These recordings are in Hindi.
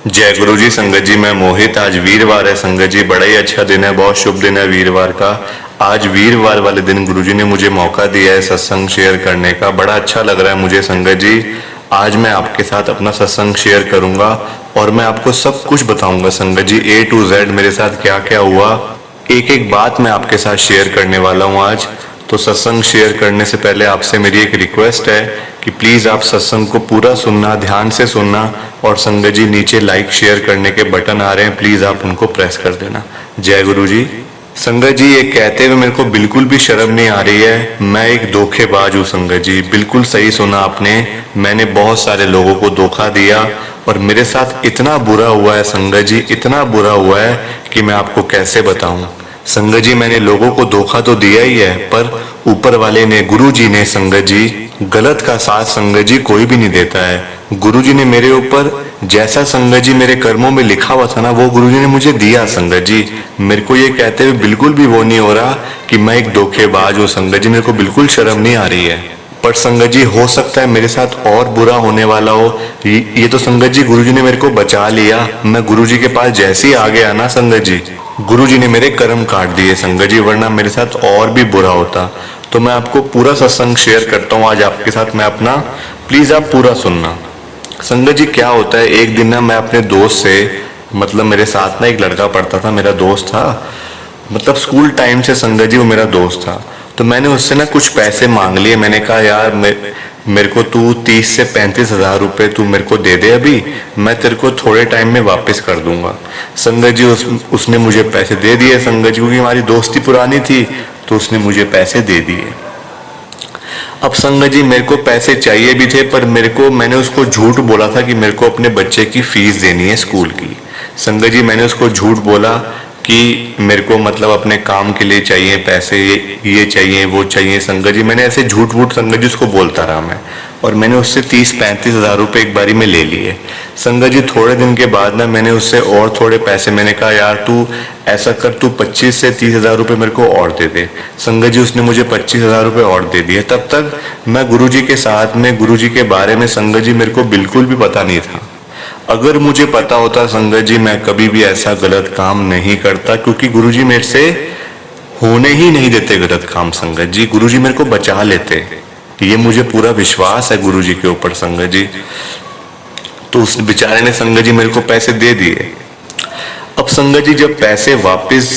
जय गुरु जी। संगत जी, मैं मोहित। आज वीरवार है संगत जी, बड़ा ही अच्छा दिन है, बहुत शुभ दिन है वीरवार का। आज वीरवार वाले दिन गुरु जी ने मुझे मौका दिया है सत्संग शेयर करने का, बड़ा अच्छा लग रहा है मुझे संगत जी। आज मैं आपके साथ अपना सत्संग शेयर करूंगा और मैं आपको सब कुछ बताऊंगा संगत जी, A to Z मेरे साथ क्या क्या हुआ, एक एक बात मैं आपके साथ शेयर करने वाला हूँ आज। तो सत्संग शेयर करने से पहले आपसे मेरी एक रिक्वेस्ट है कि प्लीज़ आप सत्संग को पूरा सुनना, ध्यान से सुनना। और संगत जी, नीचे लाइक शेयर करने के बटन आ रहे हैं, प्लीज़ आप उनको प्रेस कर देना। जय गुरु जी। संगत जी, ये कहते हुए मेरे को बिल्कुल भी शर्म नहीं आ रही है, मैं एक धोखेबाज हूँ संगत जी। बिल्कुल सही सुना आपने, मैंने बहुत सारे लोगों को धोखा दिया और मेरे साथ इतना बुरा हुआ है संगत जी, इतना बुरा हुआ है कि मैं आपको कैसे बताऊं। संगत जी, मैंने लोगों को धोखा तो दिया ही है, पर ऊपर वाले ने, गुरु जी ने संगत जी, गलत का साथ संगत जी कोई भी नहीं देता है। गुरु जी ने मेरे ऊपर जैसा संगत जी मेरे कर्मों में लिखा हुआ था ना, वो गुरु जी ने मुझे दिया संगत जी। मेरे को ये कहते हुए बिल्कुल भी वो नहीं हो रहा कि मैं एक धोखेबाज हूँ संगत जी, मेरे को बिल्कुल शर्म नहीं आ रही है। पर संगत जी, हो सकता है मेरे साथ और बुरा होने वाला हो। ये तो संगत जी गुरु जी ने मेरे को बचा लिया। मैं गुरु जी के पास जैसे ही आ गया ना संगत जी, गुरु जी ने मेरे कर्म काट दिए संगत जी, वरना मेरे साथ और भी बुरा होता। तो मैं आपको पूरा सत्संग शेयर करता हूँ आज आपके साथ मैं अपना, प्लीज आप पूरा सुनना। संगत जी, क्या होता है, एक दिन ना मैं अपने दोस्त से, मतलब मेरे साथ ना एक लड़का पढ़ता था, मेरा दोस्त था, मतलब स्कूल टाइम से संगत जी वो मेरा दोस्त था। तो मैंने उससे ना कुछ पैसे मांग लिए। मैंने कहा यार मेरे को तू 30 से 35 हजार रुपये तू मेरे को दे दे अभी, मैं तेरे को थोड़े टाइम में वापस कर दूंगा। संगत जी उसने मुझे पैसे दे दिए संगत जी, क्योंकि हमारी दोस्ती पुरानी थी, तो उसने मुझे पैसे दे दिए। अब संगत जी, मेरे को पैसे चाहिए भी थे, पर मैंने उसको झूठ बोला था कि मेरे को अपने बच्चे की फीस देनी है स्कूल की। संगत जी, मैंने उसको झूठ बोला कि मेरे को मतलब अपने काम के लिए चाहिए पैसे, ये चाहिए वो चाहिए। संगत जी, मैंने ऐसे झूठ वूठ संगत जी उसको बोलता रहा मैं, और मैंने उससे 30-35 हजार रुपये एक बारी में ले लिए। संगत जी, थोड़े दिन के बाद ना मैंने उससे और थोड़े पैसे, मैंने कहा यार तू ऐसा कर, तू 25 से 30 हजार रुपये मेरे को और दे दे। संगत जी, उसने मुझे 25 हजार रुपये और दे दिए। तब तक मैं गुरु जी के साथ में, गुरु जी के बारे में संगत जी मेरे को बिल्कुल भी पता नहीं था। अगर मुझे पता होता संगत जी, मैं कभी भी ऐसा गलत काम नहीं करता, क्योंकि गुरु जी मेरे से होने ही नहीं देते गलत काम संगत जी, गुरु जी मेरे को बचा लेते। ये मुझे पूरा विश्वास है गुरु जी के ऊपर संगत जी। तो उस बेचारे ने संगत जी मेरे को पैसे दे दिए। अब संगत जी, जब पैसे वापस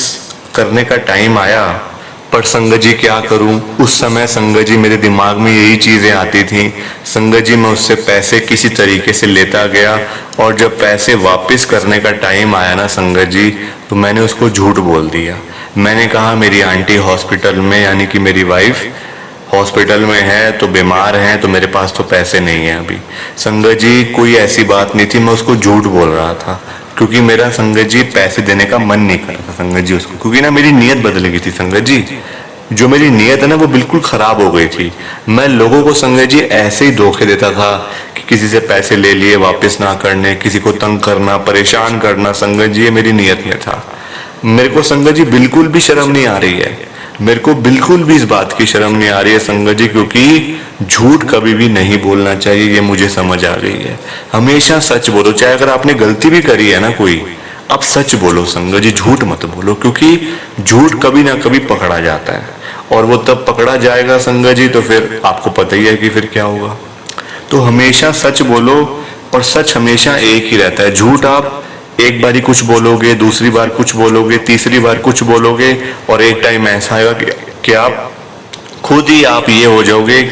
करने का टाइम आया, पर संगत जी क्या करूं, उस समय संगत जी मेरे दिमाग में यही चीजें आती थी। संगत जी, मैं उससे पैसे किसी तरीके से लेता गया, और जब पैसे वापस करने का टाइम आया ना संगत जी, तो मैंने उसको झूठ बोल दिया। मैंने कहा मेरी आंटी हॉस्पिटल में, यानी कि मेरी वाइफ हॉस्पिटल में है, तो बीमार है, तो मेरे पास तो पैसे नहीं है अभी। संगत जी, कोई ऐसी बात नहीं थी, मैं उसको झूठ बोल रहा था, क्योंकि मेरा संगत जी पैसे देने का मन नहीं कर रहा था संगत जी उसको, क्योंकि ना मेरी नीयत बदल गई थी संगत जी। जो मेरी नीयत है ना, वो बिल्कुल खराब हो गई थी। मैं लोगों को संगत जी ऐसे ही धोखे देता था कि किसी से पैसे ले लिए वापस ना करने, किसी को तंग करना, परेशान करना। संगत जी, ये मेरी नीयत में था। मेरे को संगत जी बिल्कुल भी शर्म नहीं आ रही है, मेरे को बिल्कुल भी इस बात की शर्म नहीं आ रही है संगत जी, क्योंकि झूठ कभी भी नहीं बोलना चाहिए, ये मुझे समझ आ गई है। हमेशा सच बोलो, चाहे अगर आपने गलती भी करी है ना कोई, आप सच बोलो संगत जी, झूठ मत बोलो, क्योंकि झूठ कभी ना कभी पकड़ा जाता है, और वो तब पकड़ा जाएगा संगत जी, तो फिर आपको पता ही है कि फिर क्या होगा। तो हमेशा सच बोलो, और सच हमेशा एक ही रहता है। झूठ आप एक बारी कुछ बोलोगे, दूसरी बार कुछ बोलोगे, तीसरी बार कुछ बोलोगे, और एक टाइम ऐसा आएगा कि आप खुद ही आप ये हो जाओगे,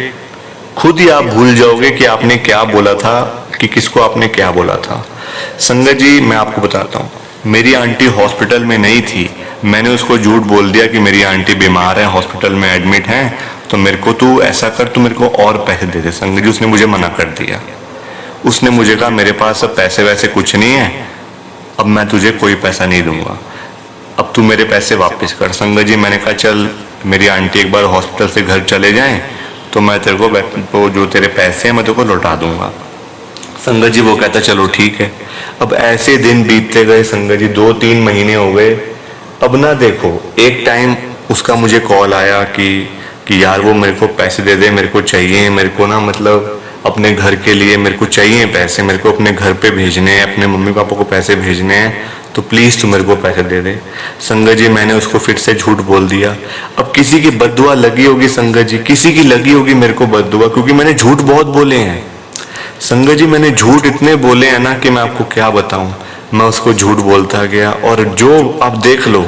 खुद ही आप भूल जाओगे कि आपने क्या बोला था, कि किसको आपने क्या बोला था। संगत जी, मैं आपको बताता हूँ, मेरी आंटी हॉस्पिटल में नहीं थी, मैंने उसको झूठ बोल दिया कि मेरी आंटी बीमार है, हॉस्पिटल में एडमिट है, तो मेरे को तू ऐसा कर, तू मेरे को और पैसे दे दे। संगत जी, उसने मुझे मना कर दिया। उसने मुझे कहा मेरे पास अब पैसे वैसे कुछ नहीं है, अब मैं तुझे कोई पैसा नहीं दूंगा, अब तू मेरे पैसे वापस कर। संगत जी, मैंने कहा चल, मेरी आंटी एक बार हॉस्पिटल से घर चले जाएं, तो मैं तेरे को जो तेरे पैसे हैं मैं तेरे को लौटा दूंगा। संगत जी, वो कहता चलो ठीक है। अब ऐसे दिन बीतते गए संगत जी, 2-3 महीने हो गए। अब ना देखो, एक टाइम उसका मुझे कॉल आया कि यार वो मेरे को पैसे दे दे, मेरे को चाहिए, मेरे को ना मतलब अपने घर के लिए मेरे को चाहिए पैसे, मेरे को अपने घर पे भेजने हैं, अपने मम्मी पापा को पैसे भेजने हैं, तो प्लीज़ तू मेरे को पैसे दे दे। संगत जी मैंने उसको फिर से झूठ बोल दिया। अब किसी की बद्दुआ लगी होगी संगत जी, किसी की लगी होगी मेरे को बद्दुआ, क्योंकि मैंने झूठ बहुत बोले हैं संगत जी। मैंने झूठ इतने बोले हैं ना कि मैं आपको क्या बताऊं। मैं उसको झूठ बोलता गया, और जो आप देख लो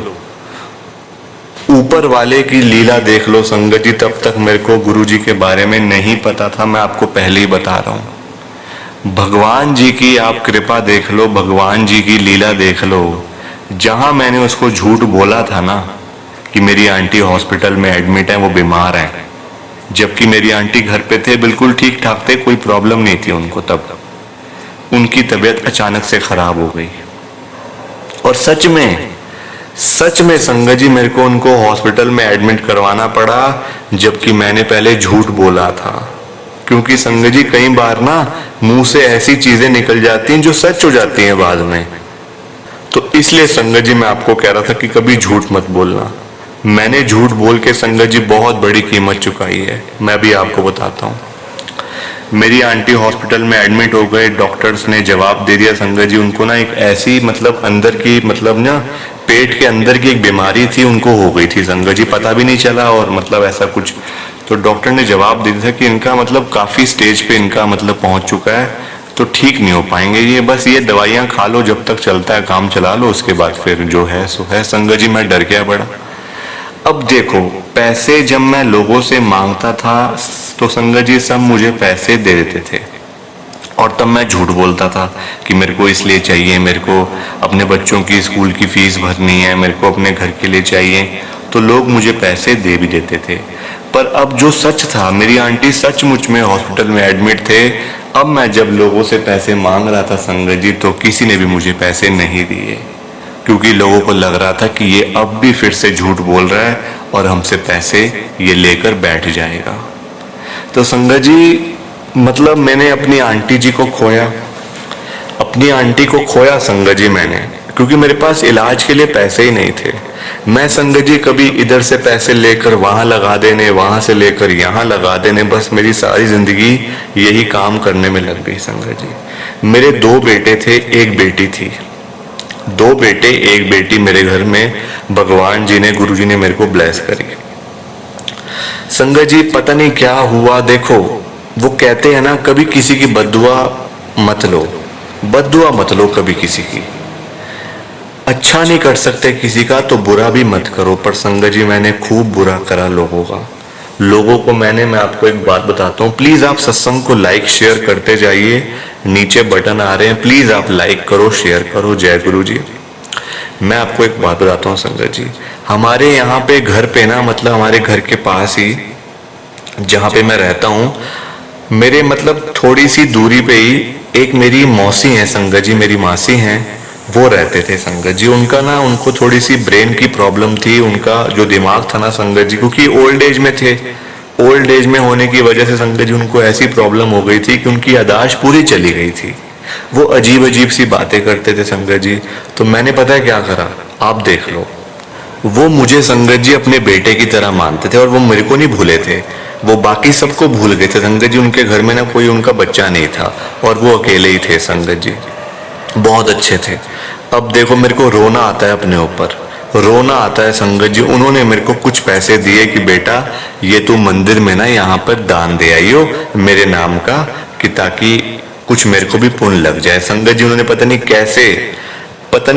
ऊपर वाले की लीला देख लो संगत जी। तब तक मेरे को गुरु जी के बारे में नहीं पता था, मैं आपको पहले ही बता रहा हूं। भगवान जी की आप कृपा देख लो, भगवान जी की लीला देख लो। जहां मैंने उसको झूठ बोला था ना कि मेरी आंटी हॉस्पिटल में एडमिट है, वो बीमार है, जबकि मेरी आंटी घर पे थे, बिल्कुल ठीक ठाक थे, कोई प्रॉब्लम नहीं थी उनको। तब उनकी तबीयत अचानक से खराब हो गई, और सच में संगत जी मेरे को उनको हॉस्पिटल में एडमिट करवाना पड़ा, जबकि मैंने पहले झूठ बोला था। क्योंकि संगत जी कई बार ना मुंह से ऐसी चीजें निकल जाती हैं जो सच हो जाती हैं बाद में। तो इसलिए संगत जी मैं आपको कह रहा था कि कभी झूठ मत बोलना। मैंने झूठ बोल के संगत जी बहुत बड़ी कीमत चुकाई है, मैं भी आपको बताता हूँ। मेरी आंटी हॉस्पिटल में एडमिट हो गए, डॉक्टर्स ने जवाब दे दिया संगत जी, उनको ना एक ऐसी मतलब अंदर की मतलब ना पेट के अंदर की एक बीमारी थी, उनको हो गई थी संगत जी, पता भी नहीं चला, और मतलब ऐसा कुछ। तो डॉक्टर ने जवाब दे दिया कि इनका मतलब काफी स्टेज पे इनका मतलब पहुंच चुका है, तो ठीक नहीं हो पाएंगे ये, बस ये दवाइयां खा लो, जब तक चलता है काम चला लो, उसके बाद फिर जो है सो है। संगत जी मैं डर गया बड़ा। अब देखो पैसे जब मैं लोगों से मांगता था तो संगत जी सब मुझे पैसे दे देते थे, और तब मैं झूठ बोलता था कि मेरे को इसलिए चाहिए, मेरे को अपने बच्चों की स्कूल की फीस भरनी है, मेरे को अपने घर के लिए चाहिए, तो लोग मुझे पैसे दे भी देते थे। पर अब जो सच था, मेरी आंटी सचमुच में हॉस्पिटल में एडमिट थे। अब मैं जब लोगों से पैसे मांग रहा था संगत जी, तो किसी ने भी मुझे पैसे नहीं दिए, क्योंकि लोगों को लग रहा था कि ये अब भी फिर से झूठ बोल रहा है और हमसे पैसे ये लेकर बैठ जाएगा। तो संगत जी मतलब मैंने अपनी आंटी जी को खोया, अपनी आंटी को खोया संगत जी मैंने, क्योंकि मेरे पास इलाज के लिए पैसे ही नहीं थे। मैं संगत जी कभी इधर से पैसे लेकर वहां लगा देने, वहां से लेकर यहाँ लगा देने, बस मेरी सारी जिंदगी यही काम करने में लग गई संगत जी। मेरे 2 बेटे थे, 1 बेटी थी, 2 बेटे 1 बेटी मेरे घर में भगवान जी ने, गुरु जी ने मेरे को ब्लेस करी। संगत जी पता नहीं क्या हुआ, देखो वो कहते हैं ना कभी किसी की बद्दुआ मत लो, बद्दुआ मत लो कभी किसी की। अच्छा नहीं कर सकते किसी का तो बुरा भी मत करो। पर संगत जी मैंने खूब बुरा करा लोगों का, लोगों को मैं आपको एक बात बताता हूँ, प्लीज आप सत्संग को लाइक शेयर करते जाइए, नीचे बटन आ रहे हैं, प्लीज आप लाइक करो, शेयर करो। जय गुरु जी। मैं आपको एक बात बताता हूँ संगत जी, हमारे यहाँ पे घर पे ना मतलब हमारे घर के पास ही जहाँ पे मैं रहता हूँ, मेरे मतलब थोड़ी सी दूरी पे ही एक मेरी मौसी है संगत जी, मेरी मासी हैं, वो रहते थे संगत जी। उनका ना उनको थोड़ी सी ब्रेन की प्रॉब्लम थी, उनका जो दिमाग था ना संगत जी, क्योंकि ओल्ड एज में थे, ओल्ड एज में होने की वजह से संगत जी उनको ऐसी प्रॉब्लम हो गई थी कि उनकी याददाश्त पूरी चली गई थी, वो अजीब अजीब सी बातें करते थे संगत जी। तो मैंने पता है क्या करा, आप देख लो, वो मुझे संगत जी अपने बेटे की तरह मानते थे, और वो मेरे को नहीं भूले थे, वो बाकी सबको भूल गए थे संगत जी। उनके घर में ना कोई उनका बच्चा नहीं था, और वो अकेले ही थे संगत जी, बहुत अच्छे थे। अब देखो मेरे को रोना आता है, अपने ऊपर रोना आता है संगत जी। उन्होंने मेरे को कुछ पैसे दिए कि बेटा ये तू मंदिर में ना यहाँ पर दान दे आइयो मेरे नाम का, कि ताकि कुछ मेरे को भी पुण्य लग जाए। संगत जी उन्होंने पता नहीं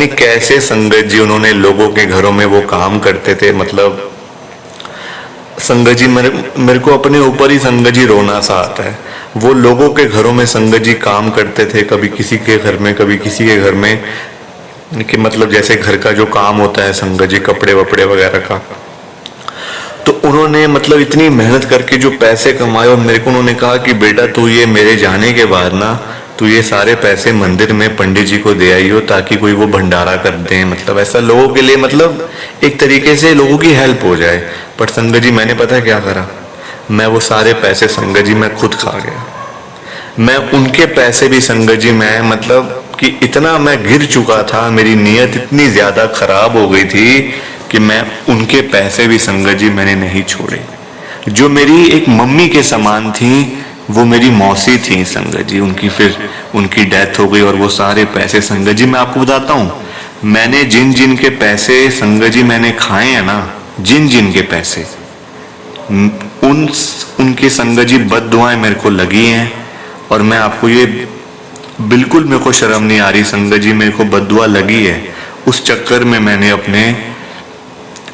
कैसे संगत जी उन्होंने लोगों के घरों में वो काम करते थे, मतलब संगत जी मेरे को अपने ऊपर ही संगत जी रोना सा आता है। वो लोगों के घरों में संगत जी काम करते थे, कभी किसी के घर में कभी किसी के घर में, कि मतलब जैसे घर का जो काम होता है संगत जी, कपड़े वपड़े वगैरह का। तो उन्होंने मतलब इतनी मेहनत करके जो पैसे कमाए, और मेरे को उन्होंने कहा कि बेटा तू ये मेरे जाने के बाद ना तू ये सारे पैसे मंदिर में पंडित जी को दे आई हो, ताकि कोई वो भंडारा कर दे, मतलब ऐसा लोगों के लिए, मतलब एक तरीके से लोगों की हेल्प हो जाए। पर संगत जी मैंने पता है क्या करा, मैं वो सारे पैसे संगत जी मैं खुद खा गया। मैं उनके पैसे भी संगत जी मैं मतलब कि इतना मैं गिर चुका था, मेरी नीयत इतनी ज्यादा खराब हो गई थी कि मैं उनके पैसे भी संगत जी मैंने नहीं छोड़े, जो मेरी एक मम्मी के समान थी, वो मेरी मौसी थी संगत जी, उनकी फिर उनकी डेथ हो गई और वो सारे पैसे संगत जी मैं आपको बताता हूँ, मैंने जिन जिन के पैसे संगत जी मैंने खाए हैं ना, जिन जिन के पैसे उन उनकी संगत जी बद दुआएं मेरे को लगी हैं। और मैं आपको ये बिल्कुल मेरे को शर्म नहीं आ रही संगत जी, मेरे को बद्दुआ लगी है। उस चक्कर में मैंने अपने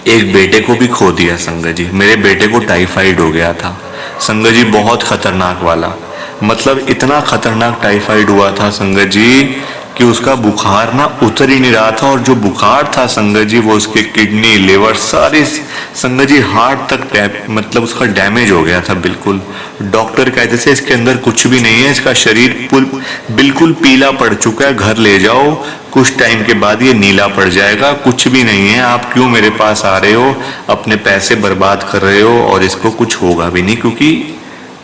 एक बेटे को भी खो दिया संगत जी। मेरे बेटे को टाइफाइड हो गया था संगत जी, बहुत खतरनाक वाला, मतलब इतना खतरनाक टाइफाइड हुआ था संगत जी कि उसका बुखार ना उतर ही नहीं रहा था। और जो बुखार था संगत जी वो उसके किडनी लिवर सारे संगत जी हार्ट तक मतलब उसका डैमेज हो गया था बिल्कुल। डॉक्टर कहते थे इसके अंदर कुछ भी नहीं है, इसका शरीर बिल्कुल पीला पड़ चुका है, घर ले जाओ, कुछ टाइम के बाद ये नीला पड़ जाएगा, कुछ भी नहीं है, आप क्यों मेरे पास आ रहे हो, अपने पैसे बर्बाद कर रहे हो और इसको कुछ होगा भी नहीं। क्योंकि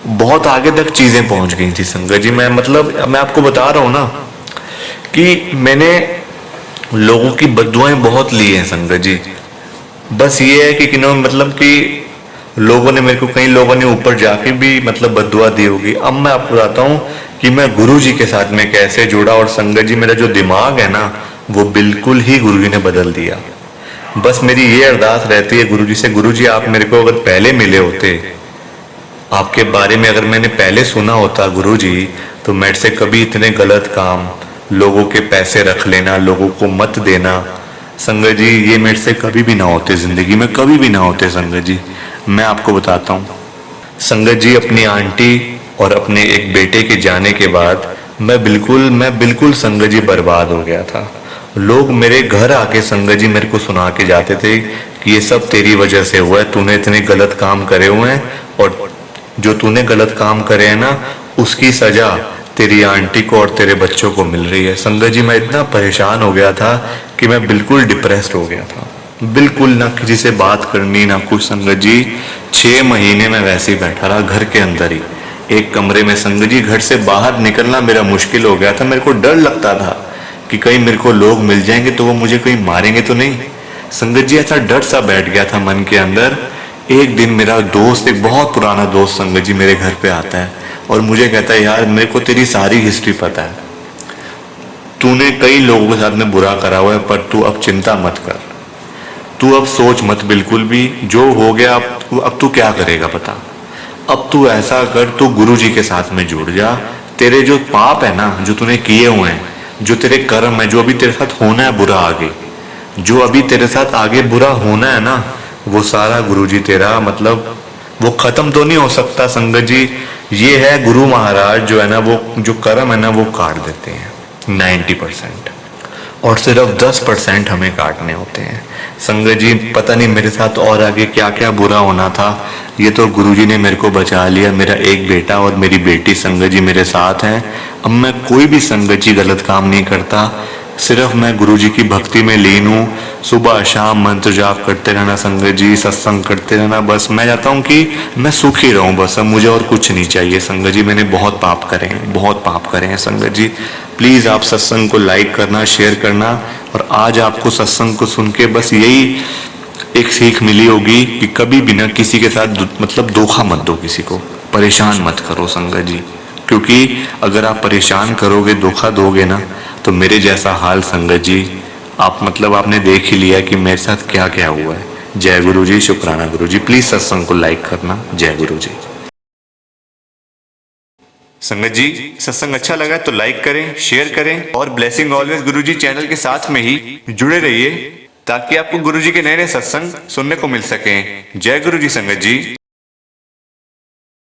बहुत आगे तक चीजें पहुंच गई थी संगत जी। मैं मतलब मैं आपको बता रहा हूं ना कि मैंने लोगों की बद्दुआएं बहुत ली हैं संगत जी। बस ये है कि मतलब कि लोगों ने मेरे को, कई लोगों ने ऊपर जाके भी मतलब बद्दुआ दी होगी। अब मैं आपको बताता हूँ कि मैं गुरु जी के साथ में कैसे जुड़ा। और संगत जी मेरा जो दिमाग है ना वो बिल्कुल ही गुरु जी ने बदल दिया। बस मेरी ये अरदास रहती है गुरु जी से, गुरु जी आप मेरे को अगर पहले मिले होते, आपके बारे में अगर मैंने पहले सुना होता गुरु जी, तो मेरे से कभी इतने गलत काम, लोगों के पैसे रख लेना, लोगों को मत देना संगत जी, ये मेरे से कभी भी ना होते, जिंदगी में कभी भी ना होते संगत जी। मैं आपको बताता हूँ संगत जी, अपनी आंटी और अपने एक बेटे के जाने के बाद मैं बिल्कुल संगत जी बर्बाद हो गया था। लोग मेरे घर आके संगत जी मेरे को सुना के जाते थे कि ये सब तेरी वजह से हुआ है, तूने इतने गलत काम करे हुए हैं और जो तूने गलत काम करे हैं ना उसकी सजा तेरी आंटी को और तेरे बच्चों को मिल रही है। संगत जी मैं इतना परेशान हो गया था कि मैं बिल्कुल डिप्रेस्ड हो गया था, बिल्कुल ना किसी से बात करनी ना कुछ संगत जी। 6 महीने में वैसे ही बैठा रहा घर के अंदर ही एक कमरे में संगत जी। घर से बाहर निकलना मेरा मुश्किल हो गया था, मेरे को डर लगता था कि कहीं मेरे को लोग मिल जाएंगे तो वो मुझे कहीं मारेंगे तो नहीं संगत जी। ऐसा डर सा बैठ गया था मन के अंदर। एक दिन मेरा दोस्त, एक बहुत पुराना दोस्त संगत जी मेरे घर पे आता है और मुझे कहता है यार मेरे को तेरी सारी हिस्ट्री पता है, तूने कई लोगों के साथ में बुरा करा हुआ है, पर तू अब चिंता मत कर, तू अब सोच मत बिल्कुल भी, जो हो गया अब तू क्या करेगा बता। अब तू ऐसा कर, तू गुरु जी के साथ में जुड़ जा, तेरे जो पाप है ना जो तूने किए हुए हैं, जो तेरे कर्म है, जो अभी तेरे साथ होना है बुरा आगे, जो अभी तेरे साथ आगे बुरा होना है ना, वो सारा गुरु जी तेरा मतलब वो खत्म तो नहीं हो सकता संगत जी। ये है गुरु महाराज जो है ना, वो जो कर्म है ना वो काट देते हैं 90%, और सिर्फ 10% हमें काटने होते हैं संगत जी। पता नहीं मेरे साथ और आगे क्या क्या बुरा होना था, ये तो गुरुजी ने मेरे को बचा लिया। मेरा एक बेटा और मेरी बेटी संगत जी मेरे साथ हैं। अब मैं कोई भी संगत जी गलत काम नहीं करता, सिर्फ मैं गुरुजी की भक्ति में लीन हूँ। सुबह शाम मंत्र जाप करते रहना संगत जी, सत्संग करते रहना। बस मैं चाहता हूँ कि मैं सुखी रहूँ, बस अब मुझे और कुछ नहीं चाहिए संगत जी। मैंने बहुत पाप करे हैं, बहुत पाप करे हैं संगत जी। प्लीज आप सत्संग को लाइक करना, शेयर करना। और आज आपको सत्संग को सुन के बस यही एक सीख मिली होगी कि कभी भी ना किसी के साथ मतलब धोखा मत दो, किसी को परेशान मत करो संगत जी। क्योंकि अगर आप परेशान करोगे, धोखा दोगे ना, तो मेरे जैसा हाल संगत जी आप मतलब आपने देख ही लिया कि मेरे साथ क्या क्या हुआ है। जय गुरु जी, शुक्राना गुरु जी। प्लीज सत्संग को लाइक करना। जय गुरु जी। संगत जी सत्संग अच्छा लगा तो लाइक करें, शेयर करें और ब्लेसिंग ऑलवेज गुरु जी चैनल के साथ में ही जुड़े रहिए ताकि आपको गुरु जी के नए नए सत्संग सुनने को मिल सके। जय गुरु जी संगत जी।